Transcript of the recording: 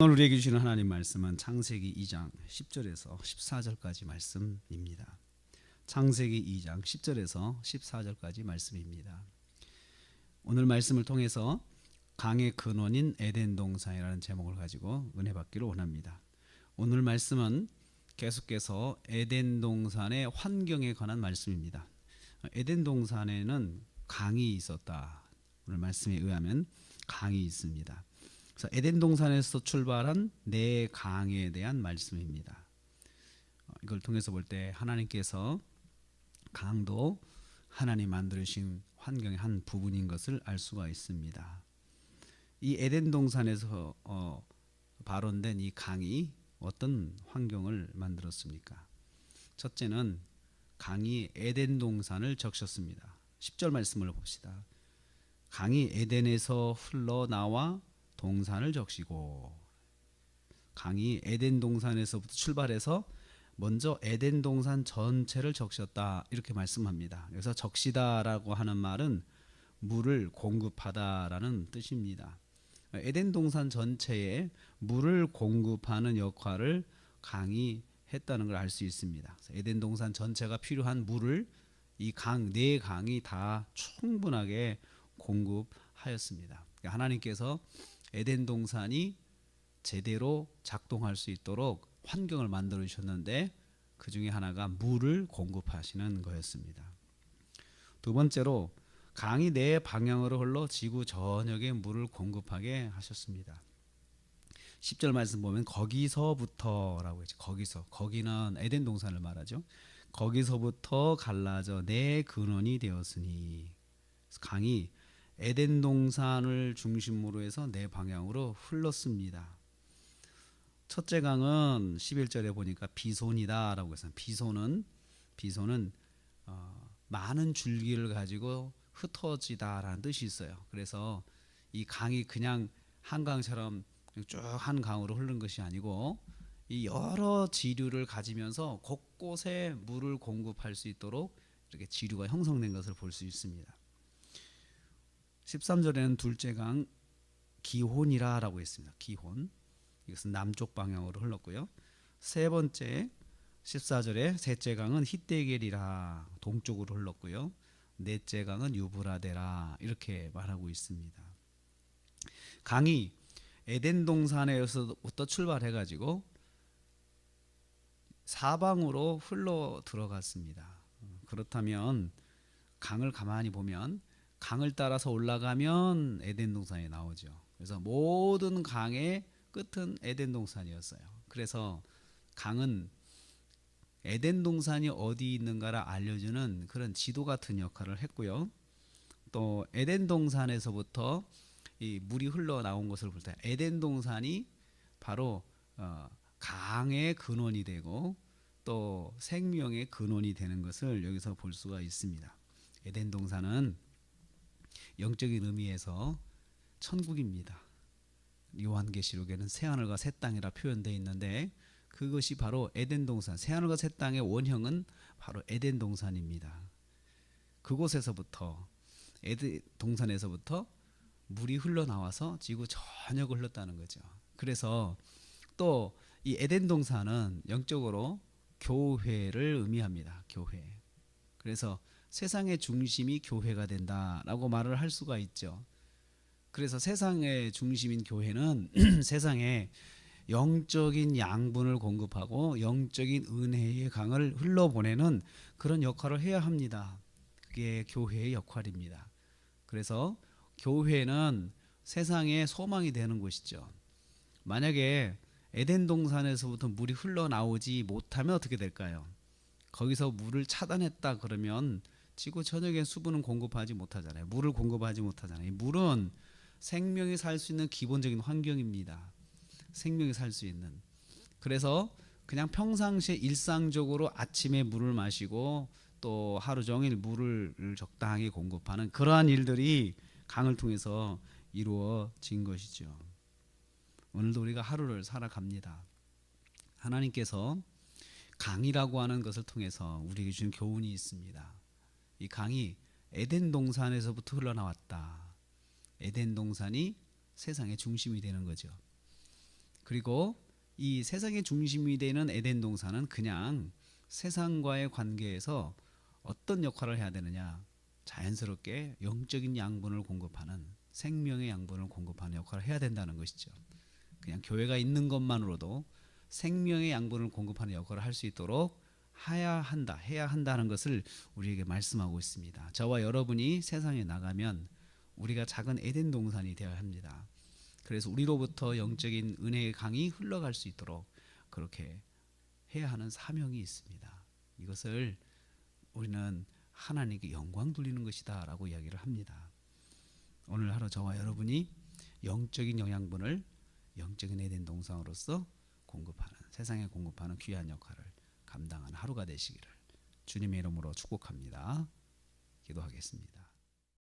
오늘 우리에게 주시는 하나님 말씀은 창세기 2장 10절에서 14절까지 말씀입니다. 창세기 2장 10절에서 14절까지 말씀입니다. 오늘 말씀을 통해서 강의 근원인 에덴 동산이라는 제목을 가지고 은혜 받기를 원합니다. 오늘 말씀은 계속해서 에덴 동산의 환경에 관한 말씀입니다. 에덴 동산에는 강이 있었다. 오늘 말씀에 의하면 강이 있습니다. 그래서 에덴 동산에서 출발한 네 강에 대한 말씀입니다. 이걸 통해서 볼 때 하나님께서 강도 하나님 만드신 환경의 한 부분인 것을 알 수가 있습니다. 이 에덴 동산에서 발원된 이 강이 어떤 환경을 만들었습니까? 첫째는 강이 에덴 동산을 적셨습니다. 10절 말씀을 봅시다. 강이 에덴에서 흘러나와 동산을 적시고, 강이 에덴 동산에서부터 출발해서 먼저 에덴 동산 전체를 적셨다, 이렇게 말씀합니다. 여기서 적시다라고 하는 말은 물을 공급하다라는 뜻입니다. 에덴 동산 전체에 물을 공급하는 역할을 강이 했다는 걸 알 수 있습니다. 에덴 동산 전체가 필요한 물을 이 네 강이 다 충분하게 공급하였습니다. 하나님께서 에덴 동산이 제대로 작동할 수 있도록 환경을 만들어 주셨는데, 그 중에 하나가 물을 공급하시는 거였습니다. 두 번째로 강이 네 방향으로 흘러 지구 전역에 물을 공급하게 하셨습니다. 10절 말씀 보면 거기서부터라고 했죠. 거기는 에덴 동산을 말하죠. 거기서부터 갈라져 네 근원이 되었으니, 강이 에덴 동산을 중심으로 해서 네 방향으로 흘렀습니다. 첫째 강은 11절에 보니까 비손이다라고 해서, 비손은 많은 줄기를 가지고 흩어지다라는 뜻이 있어요. 그래서 이 강이 그냥 한강처럼 쭉 한 강으로 흐르는 것이 아니고, 이 여러 지류를 가지면서 곳곳에 물을 공급할 수 있도록 이렇게 지류가 형성된 것을 볼 수 있습니다. 13절에는 둘째 강 기혼이라고 했습니다. 기혼, 이것은 남쪽 방향으로 흘렀고요. 세 번째 14절에 셋째 강은 히데겔이라 동쪽으로 흘렀고요. 넷째 강은 유브라데라, 이렇게 말하고 있습니다. 강이 에덴 동산에서부터 출발해 가지고 사방으로 흘러 들어갔습니다. 그렇다면 강을 가만히 보면, 강을 따라서 올라가면 에덴 동산이 나오죠. 그래서 모든 강의 끝은 에덴 동산이었어요. 그래서 강은 에덴 동산이 어디 있는가를 알려주는 그런 지도 같은 역할을 했고요. 또 에덴 동산에서부터 이 물이 흘러나온 것을 볼 때 에덴 동산이 바로 강의 근원이 되고 또 생명의 근원이 되는 것을 여기서 볼 수가 있습니다. 에덴 동산은 영적인 의미에서 천국입니다. 요한계시록에는 새하늘과 새 땅이라 표현되어 있는데, 그것이 바로 에덴 동산, 새하늘과 새 땅의 원형은 바로 에덴 동산입니다. 그곳에서부터, 에덴 동산에서부터 물이 흘러나와서 지구 전역을 흘렀다는 거죠. 그래서 또 이 에덴 동산은 영적으로 교회를 의미합니다. 교회. 그래서 세상의 중심이 교회가 된다라고 말을 할 수가 있죠. 그래서 세상의 중심인 교회는 세상에 영적인 양분을 공급하고 영적인 은혜의 강을 흘러보내는 그런 역할을 해야 합니다. 그게 교회의 역할입니다. 그래서 교회는 세상의 소망이 되는 곳이죠. 만약에 에덴 동산에서부터 물이 흘러나오지 못하면 어떻게 될까요? 거기서 물을 차단했다 그러면 지구 전역에 수분은 공급하지 못하잖아요. 물을 공급하지 못하잖아요. 물은 생명이 살 수 있는 기본적인 환경입니다. 생명이 살 수 있는. 그래서 그냥 평상시에 일상적으로 아침에 물을 마시고 또 하루 종일 물을 적당히 공급하는 그러한 일들이 강을 통해서 이루어진 것이죠. 오늘도 우리가 하루를 살아갑니다. 하나님께서 강이라고 하는 것을 통해서 우리에게 주신 교훈이 있습니다. 이 강이 에덴 동산에서부터 흘러나왔다. 에덴 동산이 세상의 중심이 되는 거죠. 그리고 이 세상의 중심이 되는 에덴 동산은 그냥 세상과의 관계에서 어떤 역할을 해야 되느냐, 자연스럽게 영적인 양분을 공급하는, 생명의 양분을 공급하는 역할을 해야 된다는 것이죠. 그냥 교회가 있는 것만으로도 생명의 양분을 공급하는 역할을 할 수 있도록 해야 한다는 것을 우리에게 말씀하고 있습니다. 저와 여러분이 세상에 나가면 우리가 작은 에덴 동산이 되어야 합니다. 그래서 우리로부터 영적인 은혜의 강이 흘러갈 수 있도록 그렇게 해야 하는 사명이 있습니다. 이것을 우리는 하나님께 영광 돌리는 것이다 라고 이야기를 합니다. 오늘 하루 저와 여러분이 영적인 영양분을 영적인 에덴 동산으로서 공급하는, 세상에 공급하는 귀한 역할을 감당하는 하루가 되시기를 주님의 이름으로 축복합니다. 기도하겠습니다.